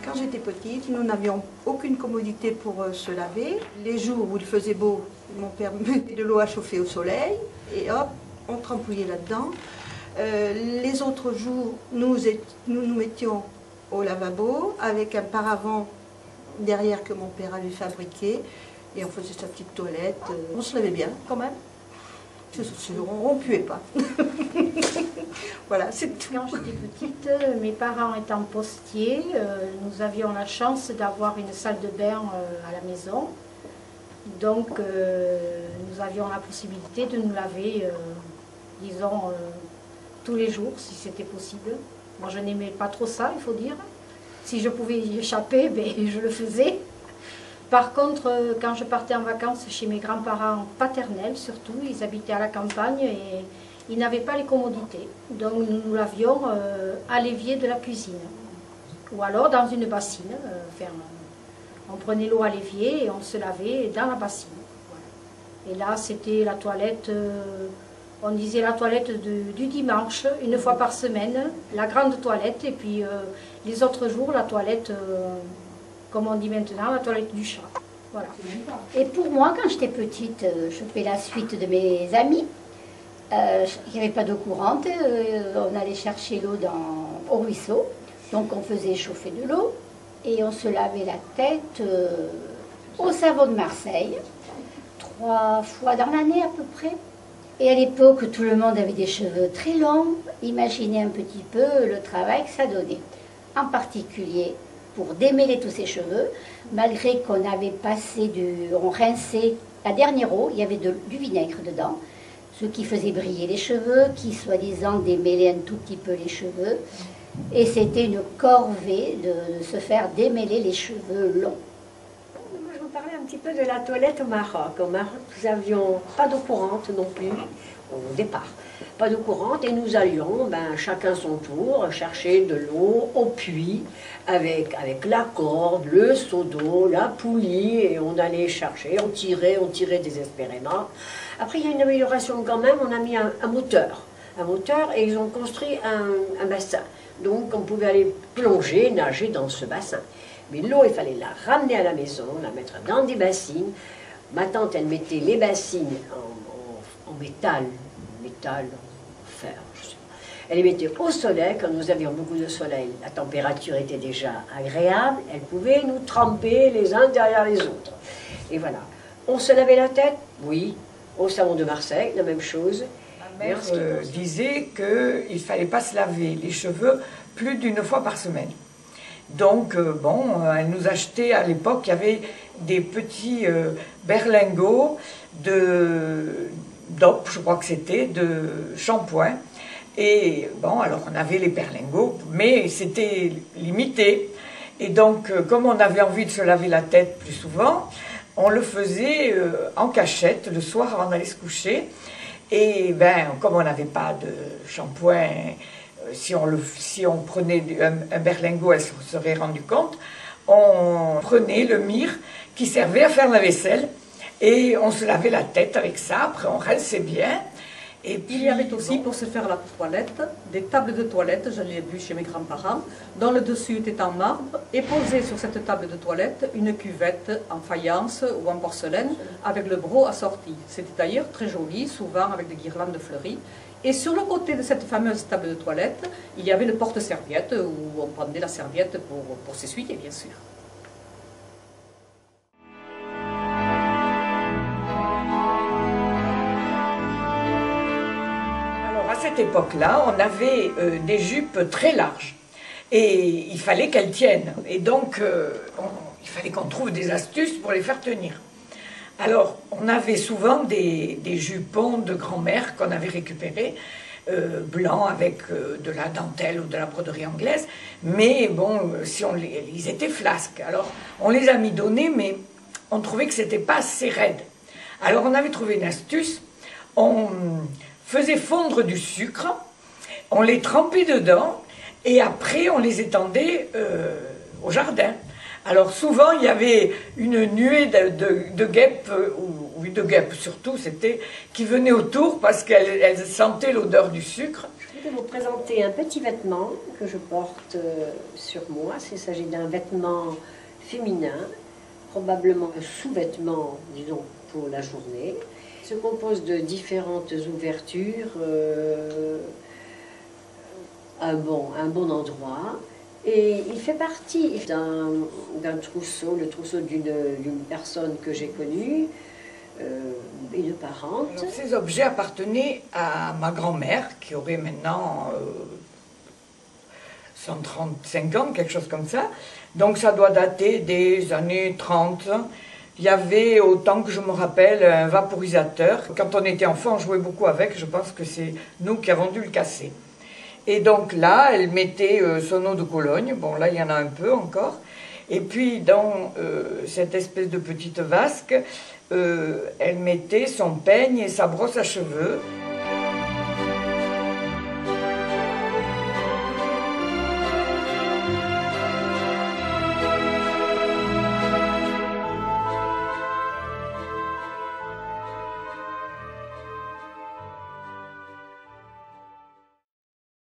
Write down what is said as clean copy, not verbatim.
Quand j'étais petite, nous n'avions aucune commodité pour se laver. Les jours où il faisait beau, mon père mettait de l'eau à chauffer au soleil et hop, on trempouillait là-dedans. Les autres jours, nous nous mettions au lavabo avec un paravent derrière que mon père avait fabriqué et on faisait sa petite toilette. On se lavait bien quand même. On ne puait pas. Voilà, c'est tout. Quand j'étais petite, mes parents étant postiers, nous avions la chance d'avoir une salle de bain à la maison. Donc, nous avions la possibilité de nous laver, disons, tous les jours, si c'était possible. Moi, je n'aimais pas trop ça, il faut dire. Si je pouvais y échapper, ben, je le faisais. Par contre, quand je partais en vacances chez mes grands-parents paternels, surtout, ils habitaient à la campagne et ils n'avaient pas les commodités. Donc nous nous lavions à l'évier de la cuisine. Ou alors dans une bassine. On prenait l'eau à l'évier et on se lavait dans la bassine. Voilà. Et là, c'était la toilette, on disait la toilette du dimanche, une fois par semaine, la grande toilette. Et puis les autres jours, la toilette... comme on dit maintenant, la toilette du chat. Voilà. Et pour moi, quand j'étais petite, je fais la suite de mes amis. Il n'y avait pas d'eau courante. On allait chercher l'eau au ruisseau. Donc on faisait chauffer de l'eau et on se lavait la tête au savon de Marseille, 3 fois dans l'année à peu près. Et à l'époque, tout le monde avait des cheveux très longs. Imaginez un petit peu le travail que ça donnait. En particulier, pour démêler tous ses cheveux, malgré qu'on avait passé on rinçait la dernière eau, il y avait du vinaigre dedans, ce qui faisait briller les cheveux, qui soi-disant démêlait un tout petit peu les cheveux, et c'était une corvée de se faire démêler les cheveux longs. Moi, je vous parlais un petit peu de la toilette au Maroc. Au Maroc, nous n'avions pas d'eau courante non plus, au départ. Pas d'eau courante et nous allions, chacun son tour, chercher de l'eau au puits avec la corde, le seau d'eau, la poulie et on allait chercher, on tirait désespérément. Après il y a une amélioration quand même, on a mis un moteur et ils ont construit un bassin. Donc on pouvait aller plonger, nager dans ce bassin. Mais l'eau, il fallait la ramener à la maison, la mettre dans des bassines. Ma tante, elle mettait les bassines en métal, fer, je sais pas. Elle les mettait au soleil, quand nous avions beaucoup de soleil, la température était déjà agréable, elle pouvait nous tremper les uns derrière les autres. Et voilà. On se lavait la tête, oui, au savon de Marseille, la même chose. Ma mère disait qu'il ne fallait pas se laver les cheveux plus d'1 fois par semaine. Donc, elle nous achetait, à l'époque, il y avait des petits berlingots d'op, je crois que c'était, de shampoing. Et alors on avait les berlingots, mais c'était limité. Et donc, comme on avait envie de se laver la tête plus souvent, on le faisait en cachette le soir avant d'aller se coucher. Et comme on n'avait pas de shampoing, si on prenait un berlingot, elle se serait rendue compte, on prenait le myrrhe qui servait à faire la vaisselle. Et on se lavait la tête avec ça, après on rinçait bien. Et puis, il y avait aussi, pour se faire la toilette, des tables de toilette, je l'ai vu chez mes grands-parents, dont le dessus était en marbre, et posé sur cette table de toilette une cuvette en faïence ou en porcelaine, avec le broc assorti. C'était d'ailleurs très joli, souvent avec des guirlandes fleuries. Et sur le côté de cette fameuse table de toilette, il y avait le porte-serviette, où on prenait la serviette pour s'essuyer, bien sûr. À cette époque-là, on avait des jupes très larges et il fallait qu'elles tiennent. Et donc, il fallait qu'on trouve des astuces pour les faire tenir. Alors, on avait souvent des jupons de grand-mère qu'on avait récupérés, blancs avec de la dentelle ou de la broderie anglaise. Mais bon, ils étaient flasques. Alors, on les a mis donnés, mais on trouvait que c'était pas assez raide. Alors, on avait trouvé une astuce. On faisait fondre du sucre, on les trempait dedans et après on les étendait au jardin. Alors souvent il y avait une nuée de guêpes, ou de guêpes surtout, qui venaient autour parce qu'elles sentaient l'odeur du sucre. Je vais vous présenter un petit vêtement que je porte sur moi. Il s'agit d'un vêtement féminin, probablement un sous-vêtement, disons, pour la journée. Il se compose de différentes ouvertures à un bon endroit. Et il fait partie d'un trousseau, le trousseau d'une personne que j'ai connue, une parente. Alors, ces objets appartenaient à ma grand-mère, qui aurait maintenant 135 ans, quelque chose comme ça. Donc ça doit dater des années 30. Il y avait, autant que je me rappelle, un vaporisateur. Quand on était enfant, on jouait beaucoup avec. Je pense que c'est nous qui avons dû le casser. Et donc là, elle mettait son eau de Cologne. Bon, là, il y en a un peu encore. Et puis, dans cette espèce de petite vasque, elle mettait son peigne et sa brosse à cheveux.